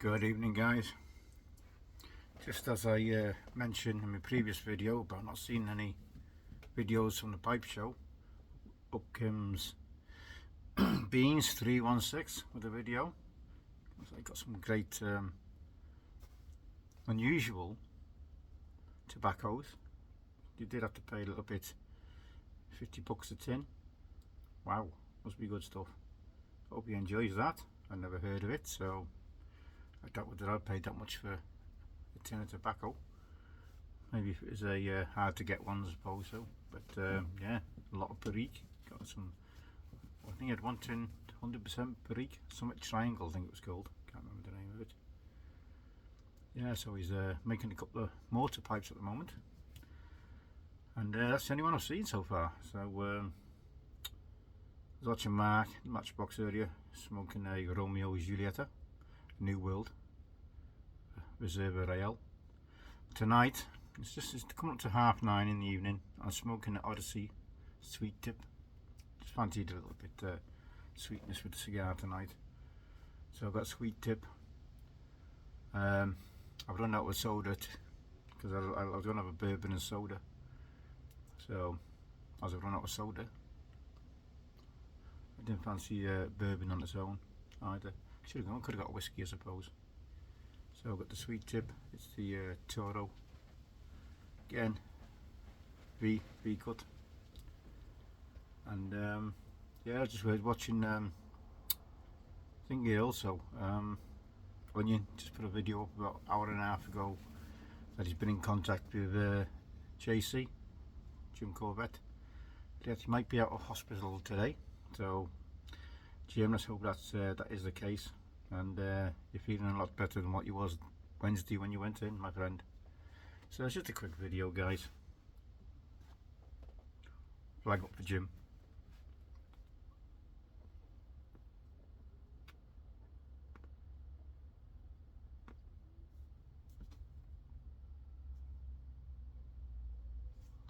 Good evening, guys. Just as I mentioned in my previous video about not seeing any videos from the pipe show, up comes Beans 316 with a video. So I got some great unusual tobaccos. You did have to pay a little bit, $50 a tin. Wow, must be good stuff. Hope he enjoys that. I never heard of it, so I doubt that I'd pay that much for a tin of tobacco. Maybe if it was a hard to get one, I suppose so. But yeah, a lot of Perique. Got some. I think I had one tin, 100% Perique. Summit Triangle, I think it was called. Can't remember the name of it. Yeah, so he's making a couple of mortar pipes at the moment, and that's the only one I've seen so far. So I was watching Mark, Matchbox earlier, smoking a Romeo Julieta, New World, Reserve Rail. Tonight, it's coming up to 9:30 in the evening. I'm smoking an Odyssey Sweet Tip. Just fancied a little bit sweetness with the cigar tonight. So I've got Sweet Tip. I've run out of soda because I don't have a bourbon and soda. So as I've run out of soda, I didn't fancy bourbon on its own either. Could have got whiskey, I suppose. So I've got the Sweet Tip. It's the Toro. Again, V cut. And yeah, I just was watching. I think he also Onion just put a video up about an hour and a half ago that he's been in contact with JC, Jim Corbett. That he might be out of hospital today. So Jim, let's hope that is the case, and you're feeling a lot better than what you was Wednesday when you went in, my friend. So it's just a quick video, guys. Flag up for Jim.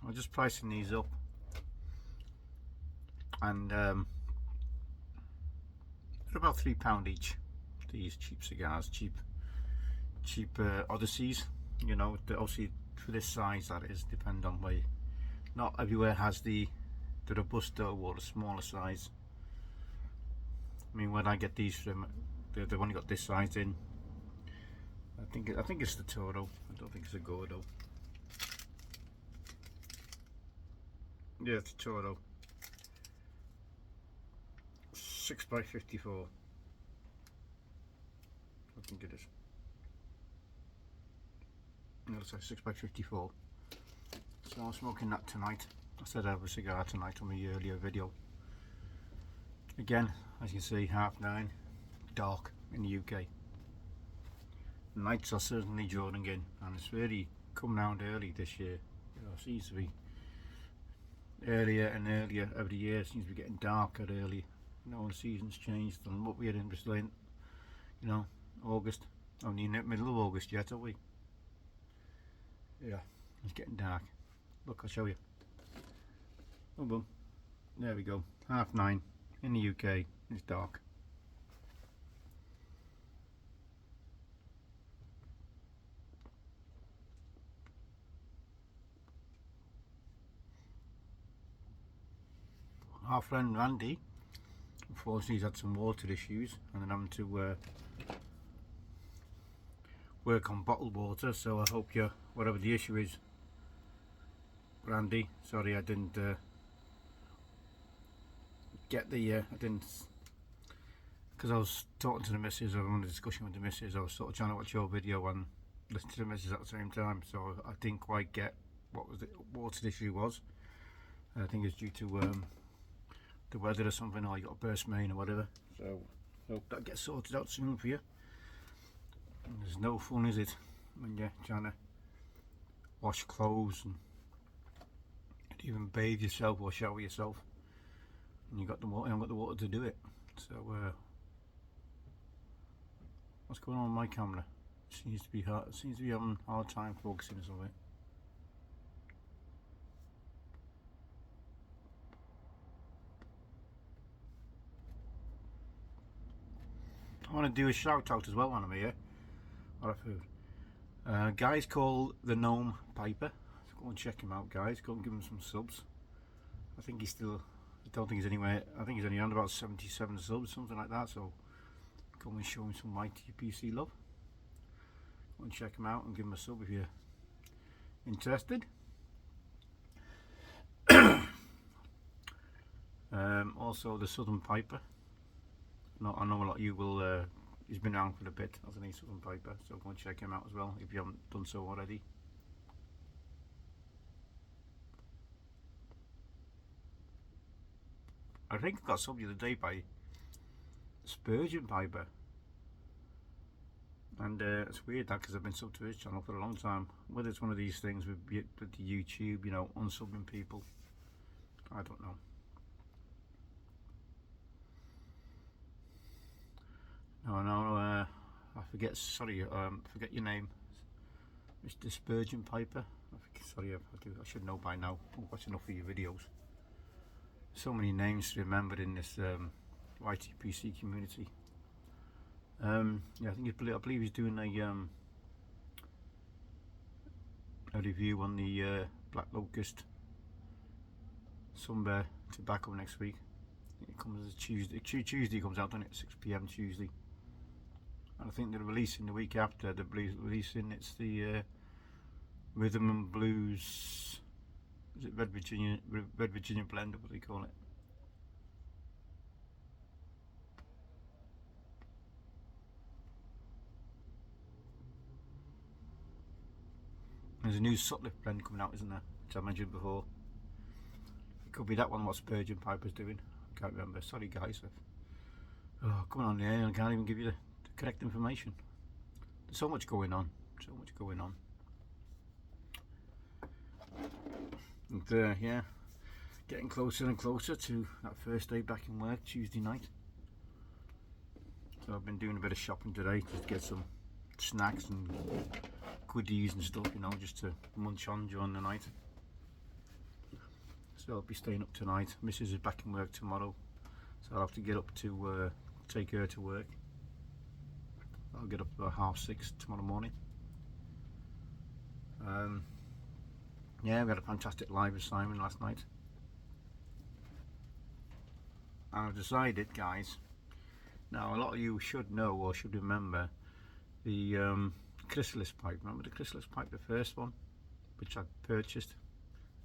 I'm just pricing these up, and they're about £3 each. These cheap cigars, cheap Odysseys. You know, obviously for this size, that is, depend on where. Not everywhere has the Robusto or the smaller size. I mean, when I get these from, they've only got this size in. I think it's the Toro. I don't think it's a Gordo. Yeah, it's a Toro. 6x54. I think it is. No, it's like 6x54. So I'm smoking that tonight. I said I have a cigar tonight on my earlier video. Again, as you can see, 9:30, dark in the UK. Nights are certainly drawing in, and it's really come round early this year. You know, it seems to be earlier and earlier every year. It seems to be getting darker early. You know, the season's changed, and what we had in Bristol, you know, August, only in the middle of August yet, are we? Yeah, it's getting dark. Look, I'll show you. Oh, boom. There we go. 9:30 in the UK. It's dark. Our friend Randy, unfortunately, he's had some water issues, and then having to work on bottled water. So I hope you, whatever the issue is, Randy. Sorry, I didn't get the. I didn't, because I was talking to the missus. I was on a discussion with the missus. I was sort of trying to watch your video and listen to the missus at the same time. So I didn't quite get what was the water issue was. I think it's due to the weather or something, or you got a burst main or whatever. So hope that gets sorted out soon for you. And there's no fun, is it, when you're trying to wash clothes and even bathe yourself or shower yourself, and you haven't got the water to do it. So what's going on with my camera? It seems to be having a hard time focusing or something. I want to do a shout out as well when I'm here. of food. Guy's called the Gnome Piper. So go and check him out, guys. Go and give him some subs. I think he's still, I don't think he's anywhere, I think he's only on about 77 subs, something like that. So go and show him some YTPC love. Go and check him out and give him a sub if you're interested. Also the Southern Piper. No, I know a lot of you will, he's been around for a bit, hasn't he, Southern Piper, so go and check him out as well if you haven't done so already. I think I got subbed the other day by Spurgeon Piper, and it's weird that because I've been subbed to his channel for a long time. Whether it's one of these things with the YouTube, you know, unsubbing people, I don't know. No, I forget. Sorry, forget your name, Mr. Spurgeon Piper. Sorry, I should know by now. I've watched enough of your videos. So many names to remember in this YTPC community. Yeah, I believe he's doing a review on the Black Locust Sunbear tobacco next week. It comes as Tuesday. Tuesday comes out, doesn't it? 6 PM Tuesday. And I think they're releasing the week after. They're releasing it's the Rhythm and Blues. Is it Red Virginia blend, or what do they call it? There's a new Sutliff blend coming out, isn't there? Which I mentioned before. It could be that one what Spurgeon Piper's doing. I can't remember. Sorry guys. Oh, come on, yeah, I can't even give you the correct information. There's so much going on. So much going on. And yeah, getting closer and closer to that first day back in work, Tuesday night. So I've been doing a bit of shopping today just to get some snacks and goodies and stuff, you know, just to munch on during the night. So I'll be staying up tonight. Mrs. is back in work tomorrow, so I'll have to get up to take her to work. I'll get up about 6:30 tomorrow morning. Yeah, we had a fantastic live with Simon last night. And I've decided, guys, now a lot of you should know or should remember the chrysalis pipe. Remember the chrysalis pipe, the first one, which I purchased.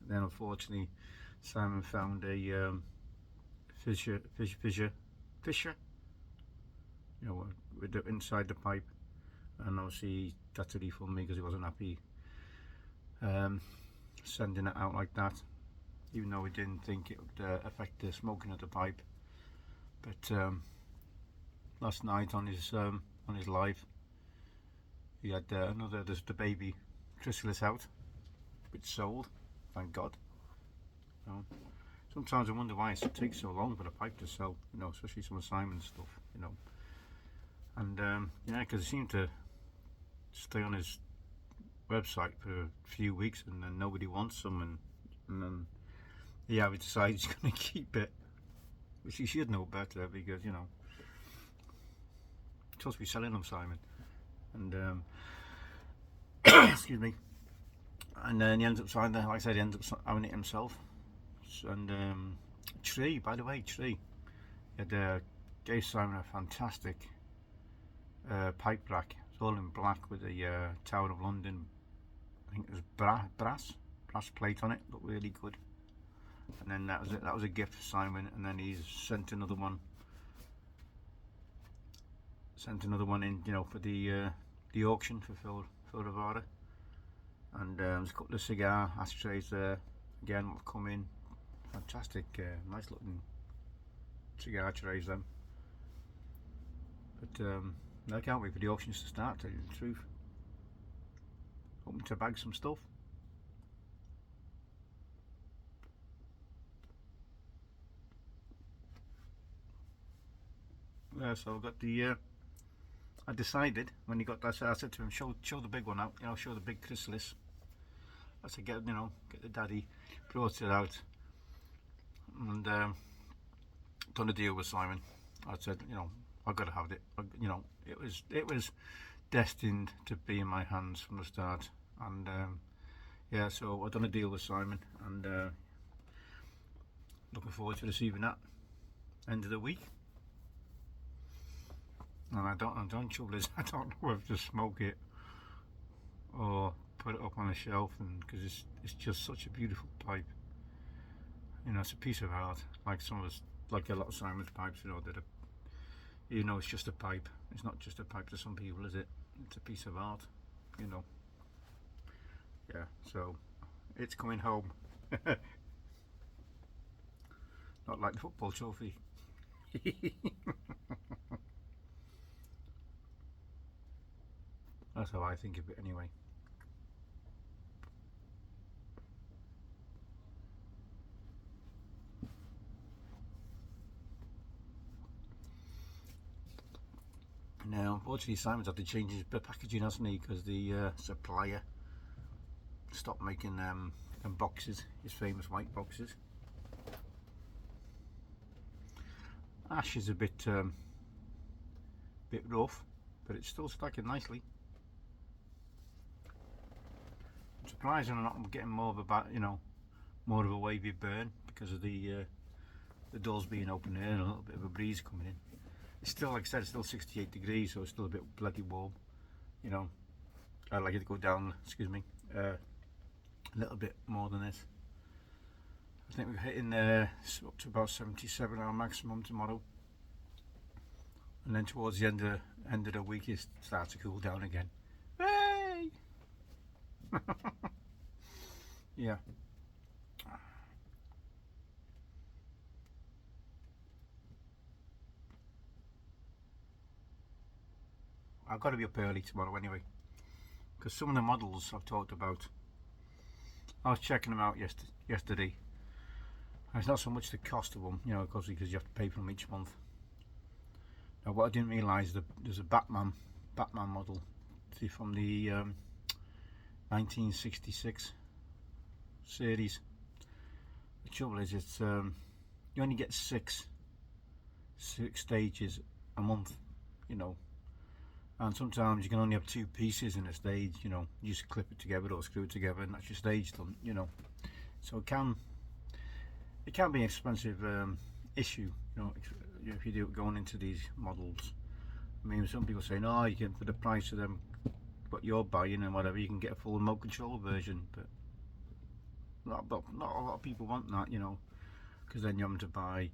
And then unfortunately Simon found a fissure, you know, with the inside the pipe, and obviously that's a refund me because he wasn't happy sending it out like that, even though we didn't think it would affect the smoking of the pipe. But last night on his live, he had the baby chrysalis out, which sold, thank God. You know, sometimes I wonder why it takes so long for the pipe to sell, you know, especially some of Simon's stuff, you know. And yeah, because he seemed to stay on his website for a few weeks and then nobody wants some, and then yeah, we decided he's going to keep it, which he should know better because, you know, you're supposed to be selling them, Simon. And excuse me. And then he ends up signing, like I said, he ends up having it himself. And Tree, by the way, Tree, he had gave Simon a fantastic pipe rack. It's all in black with the Tower of London, I think it was brass plate on it. Looked really good. And then that was it. That was a gift for Simon. And then he's sent another one in, you know, for the auction for Phil Rivara. And there's a couple of cigar ashtrays there again will come in. Fantastic, nice looking cigar trays them. But I can't wait for the auctions to start, to tell you the truth. Hoping to bag some stuff. Yeah, so I've got the I decided when he got that, I said to him, show the big one out, you know, show the big chrysalis. I said, get the daddy, brought it out, and done a deal with Simon. I said, you know, I've got to have it. You know, it was destined to be in my hands from the start. And yeah, so I've done a deal with Simon, and looking forward to receiving that end of the week. And I don't trouble is I don't know whether to smoke it or put it up on a shelf, and because it's just such a beautiful pipe. You know, it's a piece of art, like some of us, like a lot of Simon's pipes. You know, that are, you know, it's just a pipe. It's not just a pipe to some people, is it? It's a piece of art. You know. Yeah. So it's coming home. Not like the football trophy. That's how I think of it anyway. Now, unfortunately, Simon's had to change his packaging, hasn't he? Because the supplier stopped making them boxes, his famous white boxes. Ash is a bit rough, but it's still stacking nicely. I'm surprised I'm not getting more of a more of a wavy burn because of the doors being open here and a little bit of a breeze coming in. It's still, like I said, it's still 68 degrees, so it's still a bit bloody warm. You know, I'd like it to go down, excuse me, a little bit more than this. I think we're hitting up to about 77 our maximum tomorrow, and then towards the end of the week it starts to cool down again. Hey! Yeah. I've got to be up early tomorrow anyway, because some of the models I've talked about, I was checking them out yesterday. And it's not so much the cost of them, you know, because you have to pay for them each month. Now, what I didn't realise, there's a Batman model from the 1966 series. The trouble is, it's you only get six stages a month, you know. And sometimes you can only have two pieces in a stage, you know. You just clip it together or screw it together and that's your stage done, you know. So it can be an expensive issue, you know, if you do it going into these models. I mean, some people say, no, you can, for the price of them, what you're buying and whatever, you can get a full remote control version, but not a lot of people want that, you know, because then you have to buy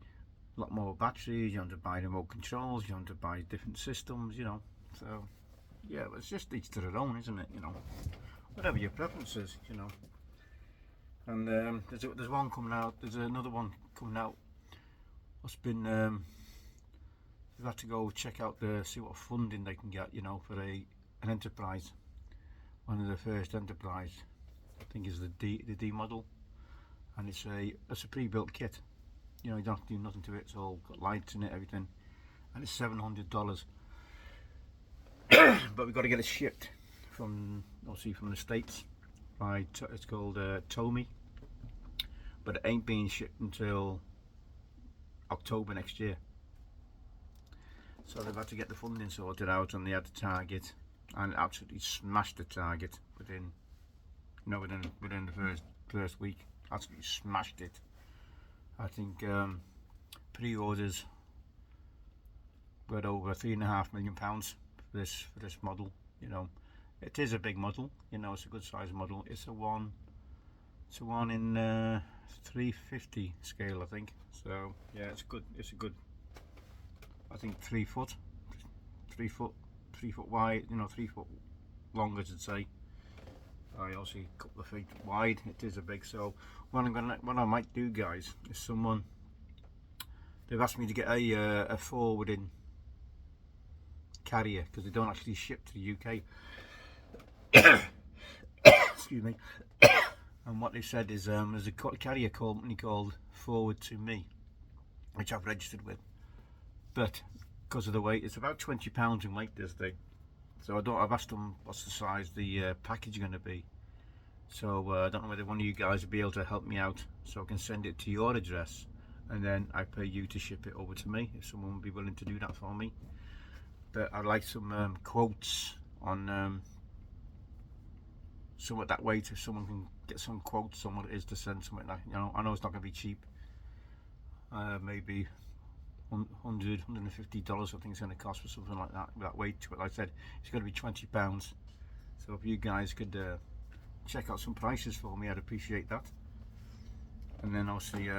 a lot more batteries, you have to buy remote controls, you have to buy different systems, you know. So yeah, it's just each to their own, isn't it? You know, whatever your preference is, you know. And there's one coming out. There's another one coming out. What's been we've had to go check out see what funding they can get, you know, for an enterprise. One of the first enterprise, I think, is the D model, and it's a pre-built kit. You know, you don't have to do nothing to it. It's all got lights in it, everything, and it's $700. But we've got to get it shipped from, obviously, from the States. By it's called Tomy, but it ain't being shipped until October next year. So they've had to get the funding sorted out, and they had the target, and it absolutely smashed the target within the first week. Absolutely smashed it. I think pre-orders were over £3.5 million for this model. You know, it is a big model. You know, it's a good size model. It's a one in 350 scale, I think. So yeah, it's good. It's a good. I think 3 foot wide. You know, 3 foot long, as I'd say. I also a couple of feet wide. It is a big. So what I might do, guys, is they've asked me to get a forwarding carrier, because they don't actually ship to the UK. Excuse me. And what they said is there's a carrier company called Forward to Me, which I've registered with, but because of the weight, it's about £20 in weight, this thing. So I've asked them what's the size the package is going to be. So I don't know whether one of you guys would be able to help me out, so I can send it to your address, and then I pay you to ship it over to me, if someone would be willing to do that for me. But I'd like some quotes on somewhat that way, if someone can get some quotes on what it is to send something like, you know, I know it's not going to be cheap. Maybe $100, $150 I think it's going to cost for something like that weight to it. Like I said, it's going to be £20. So if you guys could check out some prices for me, I'd appreciate that. And then obviously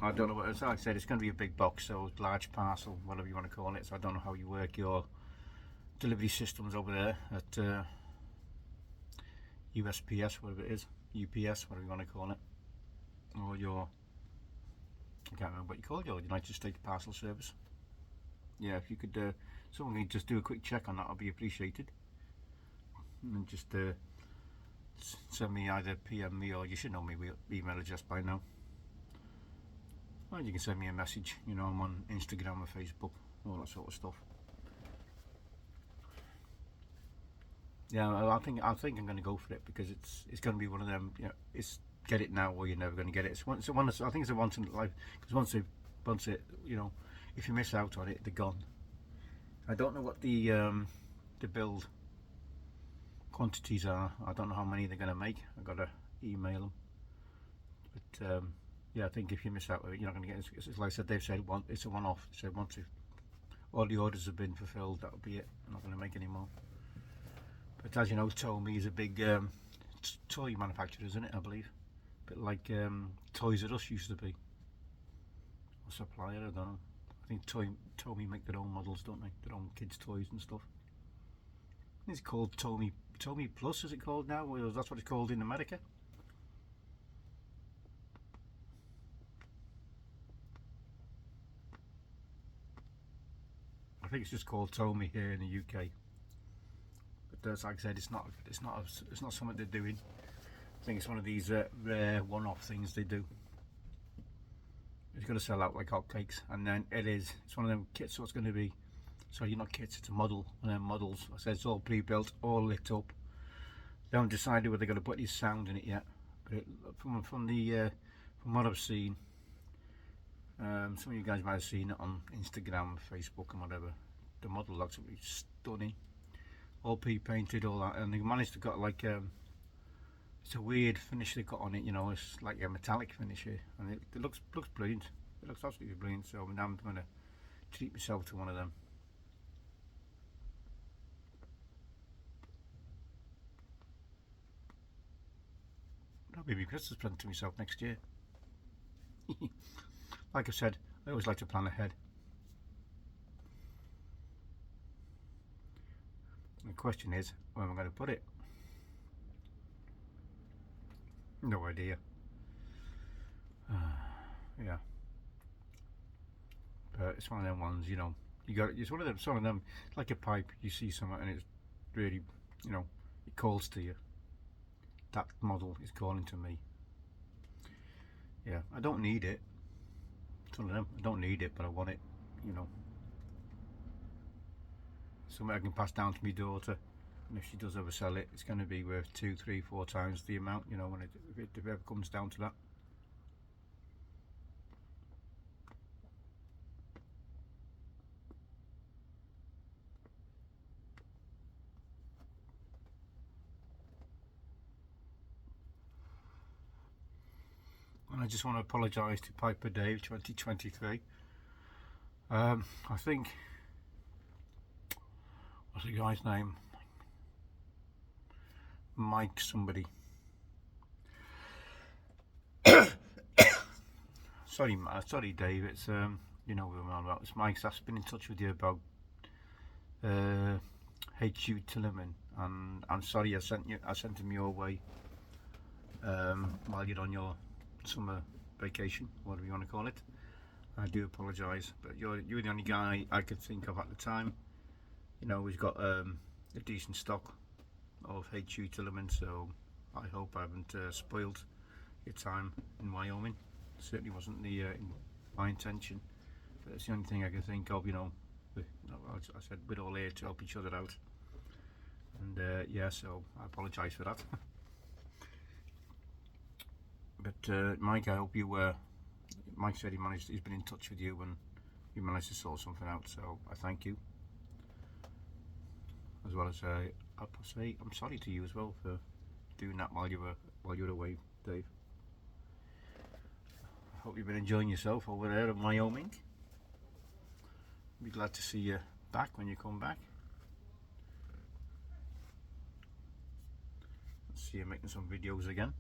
I don't know what it's like. I said, it's going to be a big box, so large parcel, whatever you want to call it. So I don't know how you work your delivery systems over there at USPS, whatever it is, UPS, whatever you want to call it, or your, I can't remember what you call it, your United States Parcel Service. Yeah, if you could, someone can just do a quick check on that, I'd be appreciated. And just send me either PM me, or you should know my email address by now. Or you can send me a message, you know, I'm on Instagram or Facebook, all that sort of stuff. Yeah, I think I'm going to go for it, because it's going to be one of them. You know, it's get it now or you're never going to get it. I think it's a once in a life, because once it, you know, if you miss out on it, they're gone. I don't know what the build quantities are. I don't know how many they're going to make. I've got to email them. But yeah, I think if you miss out, you're not going to get it. It's like I said, they've said it's a one-off. They said once all the orders have been fulfilled, that'll be it. I'm not going to make any more. But as you know, Tomy is a big toy manufacturer, isn't it? I believe, a bit like Toys R Us used to be, or supplier. I don't know. I think Tomy make their own models, don't they? Their own kids' toys and stuff. It's called Tomy Plus, is it called now? Well, that's what it's called in America. I think it's just called Tomy here in the UK. But like I said, it's not something they're doing. I think it's one of these rare one-off things they do. It's going to sell out like hotcakes, and then it's one of them kits. So it's going to be, sorry, not kits, it's a model, one of them models. I said it's all pre-built, all lit up. They haven't decided whether they're going to put any sound in it yet. But from what I've seen, some of you guys might have seen it on Instagram, Facebook, and whatever. The model looks absolutely stunning. All pre-painted, all that, and they managed to got like it's a weird finish they got on it, you know. It's like a metallic finish here, and it looks brilliant. It looks absolutely brilliant. So now I'm going to treat myself to one of them. That'll be my Christmas present to myself next year. Like I said, I always like to plan ahead. The question is, where am I going to put it? No idea. Yeah, but it's one of them ones, you know. It's one of them. Some of them, like a pipe. You see something and it's really, you know, it calls to you. That model is calling to me. Yeah, I don't need it. It's one of them. I don't need it, but I want it. You know. Something I can pass down to my daughter, and if she does ever sell it, it's going to be worth 2, 3, 4 times the amount, you know, when if it ever comes down to that. And I just want to apologise to Piper Dave 2023. I think, what's the guy's name? Mike somebody. sorry Dave, it's you know what I'm on about. It's Mike's. I've been in touch with you about HU Tillerman, and I'm sorry I sent him your way while you're on your summer vacation, whatever you want to call it. I do apologise, but you're the only guy I could think of at the time. You know, he's got a decent stock of HU Tillerman, so I hope I haven't spoiled your time in Wyoming. It certainly wasn't my intention, but it's the only thing I can think of. You know, I said we're all here to help each other out, and yeah, so I apologise for that. But Mike, I hope you. Mike said he's been in touch with you and you managed to sort something out, so I thank you. as well as I'll say I'm sorry to you as well for doing that while you were away, Dave. I hope you've been enjoying yourself over there in Wyoming. Be glad to see you back when you come back. See you making some videos again.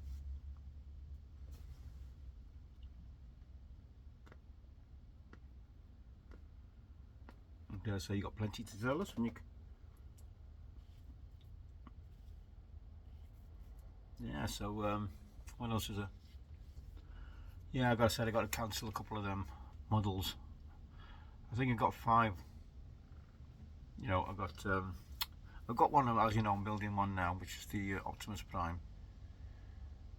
So you got plenty to tell us when you. Yeah. So what else is there? Yeah, I got to cancel a couple of them models. I think I've got 5. You know, I've got one, as you know, I'm building one now, which is the Optimus Prime,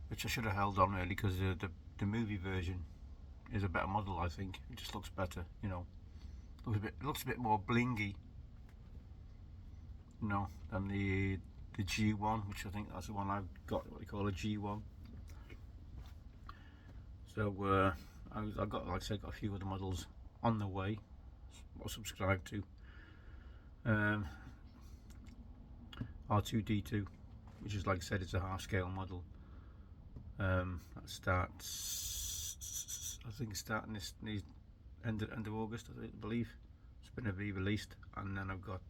which I should have held on really, because the movie version is a better model. I think it just looks better, you know. Looks a bit more blingy, you know, than the G1, which I think that's the one I've got, what they call a G1. So I've got, like I said, got a few other models on the way, or subscribed to. R2D2, which is, like I said, it's a half scale model. That starts, I think, starting this end of August, I believe. It's been re-released, and then I've got.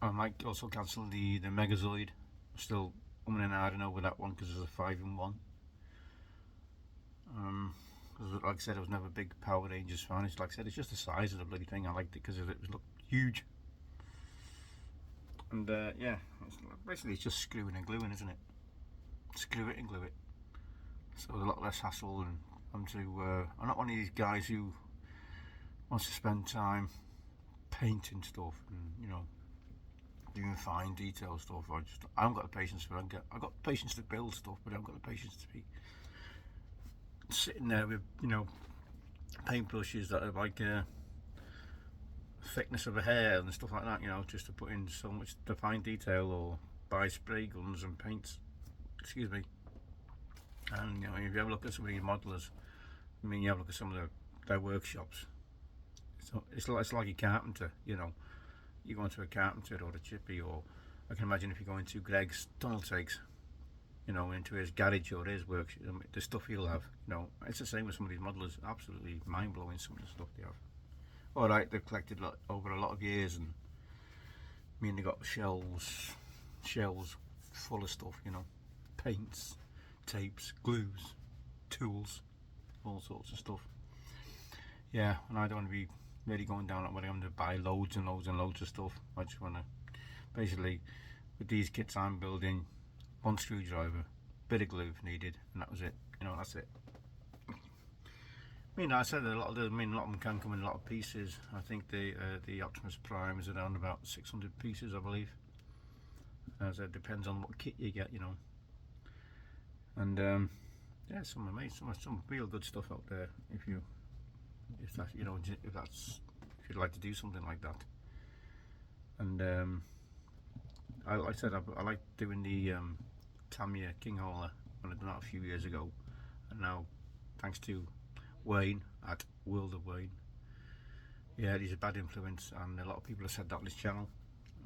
I might also cancel the Megazord. I'm still umming and ahhing over that one because there's a 5-in-1. Like I said, I was never a big Power Rangers fan. It's like I said, it's just the size of the bloody thing. I liked it because it looked huge. And yeah, basically it's just screwing and gluing, isn't it? Screw it and glue it. So there's a lot less hassle, and I'm not one of these guys who wants to spend time painting stuff and, you know, doing fine detail stuff. I haven't got the patience for it. I've got the patience to build stuff, but I haven't got the patience to be sitting there with, you know, paintbrushes that are like thickness of a hair and stuff like that, you know, just to put in so much fine detail, or buy spray guns and paints. Excuse me. And, you know, if you ever look at some of these modelers, I mean, you have a look at some of their workshops. It's like a carpenter, you know. You go into a carpenter or a chippy, or I can imagine if you go into Greg's tunnel takes, you know, into his garage or his work, the stuff he'll have, you know, it's the same with some of these modelers. Absolutely mind-blowing, some of the stuff they have. Alright, they've collected over a lot of years, and I mean, they got shelves full of stuff, you know, paints, tapes, glues, tools, all sorts of stuff. Yeah, and I don't want to be really going down that way. I'm going to buy loads and loads and loads of stuff. I just want to, basically, with these kits I'm building, one screwdriver, bit of glue if needed, and that was it. You know, that's it. I mean, I said a lot of them can come in a lot of pieces. I think the Optimus Prime is around about 600 pieces, I believe. As it depends on what kit you get, you know. And yeah, some real good stuff out there. If you'd like to do something like that. And like I said, I like doing the Tamiya King Hauler when I done that a few years ago, and now, thanks to Wayne at World of Wayne, yeah, he's a bad influence, and a lot of people have said that on his channel,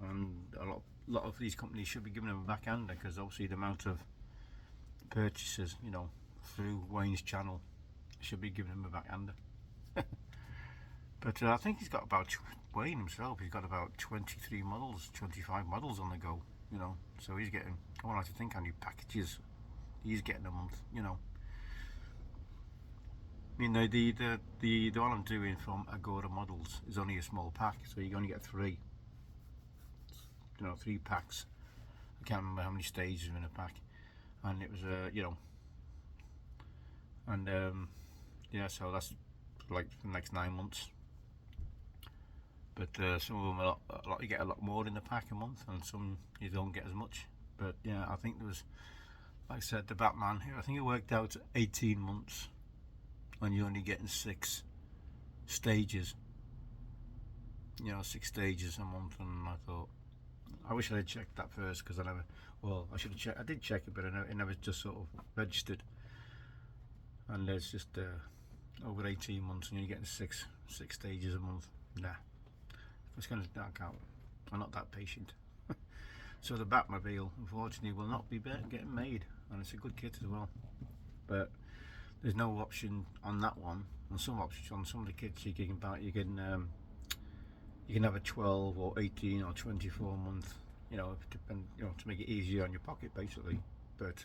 and a lot of these companies should be giving him a backhander, because obviously the amount of purchases, you know, through Wayne's channel should be giving him a backhander. But I think he's got about, Wayne himself, he's got about 25 models on the go, you know, so he's getting, I won't like to think how many packages he's getting a month, you know. I mean, the one I'm doing from Agora Models is only a small pack, so you only get 3, you know, 3 packs. I can't remember how many stages are in a pack, and it was you know, and yeah, so that's like for the next 9 months. But some of them you get a lot more in the pack a month, and some you don't get as much. But yeah, I think there was, like I said, the Batman here, I think it worked out 18 months, and you're only getting 6 stages, you know, 6 stages a month. And I thought, I wish I had checked that first, because I never, well, I should have checked, I did check it, but it never just sort of registered. And it's just over 18 months, and you're getting 6 stages a month. Nah, It's going to dark out. I'm not that patient. So the Batmobile, unfortunately, will not be getting made, and it's a good kit as well. But there's no option on that one. On some options, on some of the kits you can buy, you can have a 12 or 18 or 24 month, you know, to make it easier on your pocket, basically. But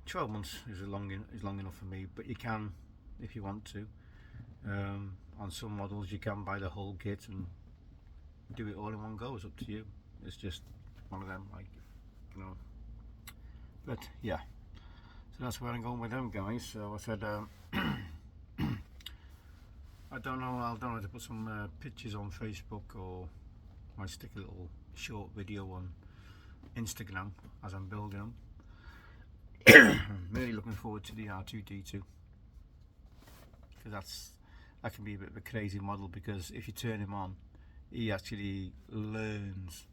12 months is long enough for me. But you can, if you want to, on some models you can buy the whole kit and do it all in one go. It's up to you. It's just one of them, like, you know. But yeah, so that's where I'm going with them, guys. So I said, I don't know to put some pictures on Facebook, or I might stick a little short video on Instagram as I'm building them. I'm really looking forward to the R2-D2, because that can be a bit of a crazy model, because if you turn him on, he actually learns.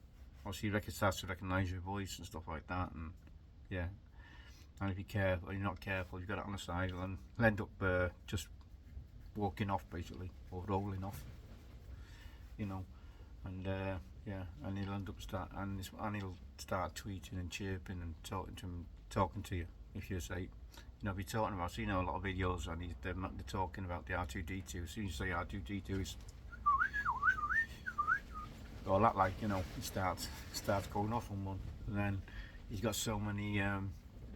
Obviously, he starts to recognise your voice and stuff like that, and yeah. And if you're not careful, you've got it on the side, and he'll end up just walking off, basically, or rolling off, you know. And yeah, and he'll end up he'll start tweeting and chirping and talking to you. If you say, you know, if you're talking about, so, you know, a lot of videos, and they're talking about the R2-D2. As soon as you say R2-D2, it's all that, like, you know, it starts going off on one. And then he's got so many.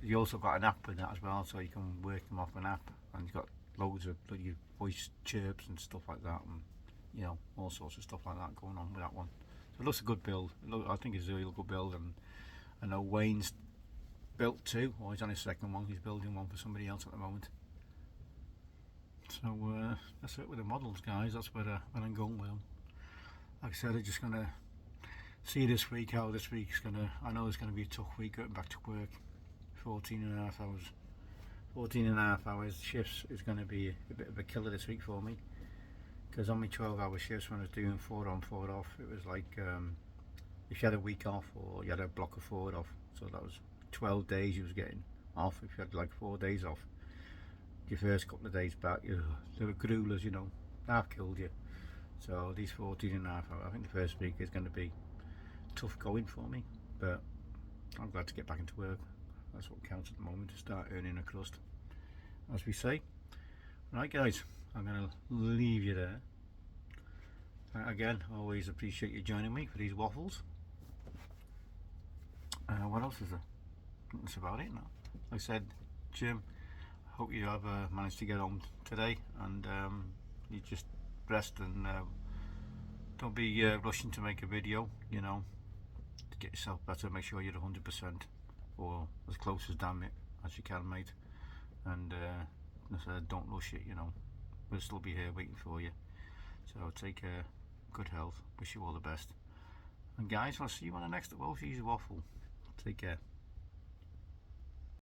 He also got an app with that as well, so you can work them off an app, and he's got loads of bloody voice chirps and stuff like that, and you know, all sorts of stuff like that going on with that one. So it looks a good build. I think it's a real good build, and I know Wayne's built two, or he's on his second one. He's building one for somebody else at the moment. So that's it with the models, guys. That's where I'm going with them. Like I said, I'm just gonna see this week how this week's gonna. I know it's gonna be a tough week getting back to work. 14.5 hours. 14.5 hours shifts is going to be a bit of a killer this week for me, because on my 12-hour shifts, when I was doing 4 on 4 off, it was like if you had a week off, or you had a block of 4 off, so that was 12 days you was getting off. If you had like 4 days off, your first couple of days back, they were gruelers, you know, half killed you. So these 14.5 hours, I think the first week is going to be tough going for me, but I'm glad to get back into work. That's what counts at the moment, to start earning a crust, as we say. Right, guys, I'm going to leave you there. Again, always appreciate you joining me for these waffles. What else is there? That's about it now. Like I said, Jim, hope you have managed to get home today, and you just rest, and don't be rushing to make a video, you know, to get yourself better. Make sure you're 100%. Or as close as damn it as you can, mate. And don't rush it, you know. We'll still be here waiting for you. So take care, good health, wish you all the best. And guys, I'll see you on the next Odyssey Waffle. Take care.